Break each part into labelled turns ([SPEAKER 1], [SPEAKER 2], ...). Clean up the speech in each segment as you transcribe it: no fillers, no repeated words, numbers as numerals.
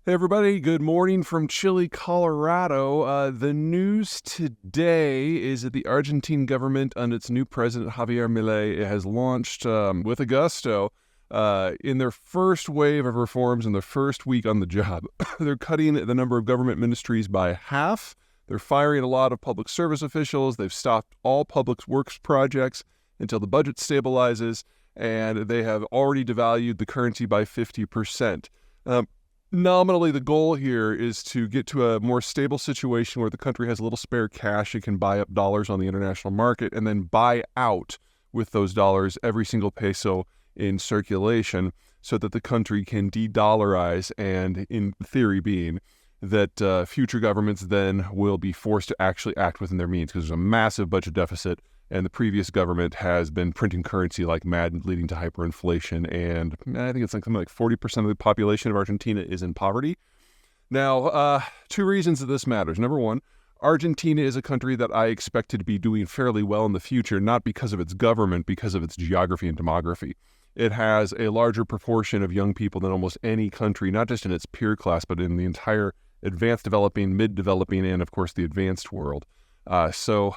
[SPEAKER 1] Hey everybody, good morning from chilly Colorado. The news today is that the Argentine government under its new president, Javier Milei, has launched with a gusto in their first wave of reforms in their first week on the job. They're cutting the number of government ministries by half. They're firing a lot of public service officials. They've stopped all public works projects until the budget stabilizes, and they have already devalued the currency by 50%. Nominally, the goal here is to get to a more stable situation where the country has a little spare cash. It can buy up dollars on the international market and then buy out with those dollars every single peso in circulation so that the country can de-dollarize, and in theory being that future governments then will be forced to actually act within their means because there's a massive budget deficit. And the previous government has been printing currency like mad, leading to hyperinflation. And I think it's like something like 40% of the population of Argentina is in poverty. Now, two reasons that this matters. Number one, Argentina is a country that I expected to be doing fairly well in the future, not because of its government, because of its geography and demography. It has a larger proportion of young people than almost any country, not just in its peer class, but in the entire advanced developing, mid-developing, and of course the advanced world. So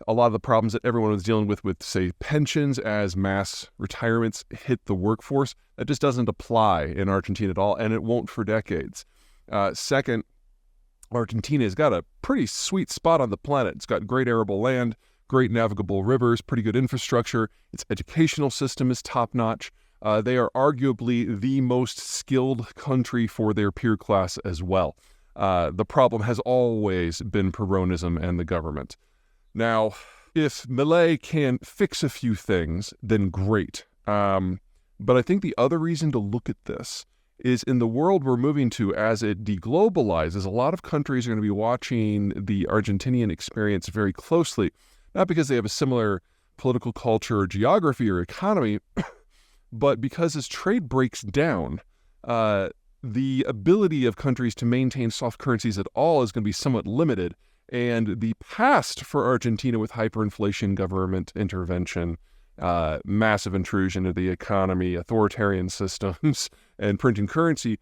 [SPEAKER 1] a lot of the problems that everyone was dealing with, say, pensions as mass retirements hit the workforce, that just doesn't apply in Argentina at all, and it won't for decades. Second, Argentina has got a pretty sweet spot on the planet. It's got great arable land, great navigable rivers, pretty good infrastructure. Its educational system is top-notch. They are arguably the most skilled country for their peer class as well. The problem has always been Peronism and the government. Now, if Milei can fix a few things, then great. But I think the other reason to look at this is in the world we're moving to as it deglobalizes, a lot of countries are going to be watching the Argentinian experience very closely, not because they have a similar political culture or geography or economy, but because as trade breaks down, the ability of countries to maintain soft currencies at all is going to be somewhat limited. And the past for Argentina with hyperinflation, government intervention, massive intrusion into the economy, authoritarian systems, and printing currency,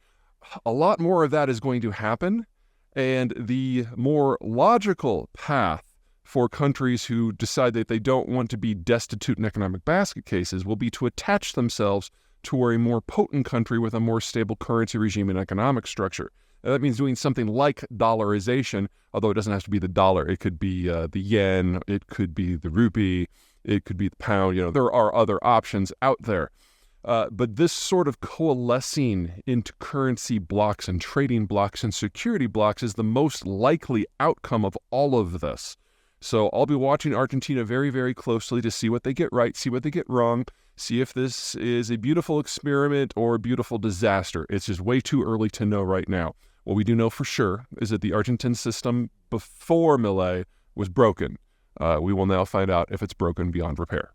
[SPEAKER 1] a lot more of that is going to happen. And the more logical path for countries who decide that they don't want to be destitute in economic basket cases will be to attach themselves to a more potent country with a more stable currency regime and economic structure. That means doing something like dollarization, although it doesn't have to be the dollar. It could be the yen, it could be the rupee, it could be the pound. There are other options out there. But this sort of coalescing into currency blocks and trading blocks and security blocks is the most likely outcome of all of this. So I'll be watching Argentina very, very closely to see what they get right, see what they get wrong, see if this is a beautiful experiment or a beautiful disaster. It's just way too early to know right now. What we do know for sure is that the Argentine system before Milei was broken. We will now find out if it's broken beyond repair.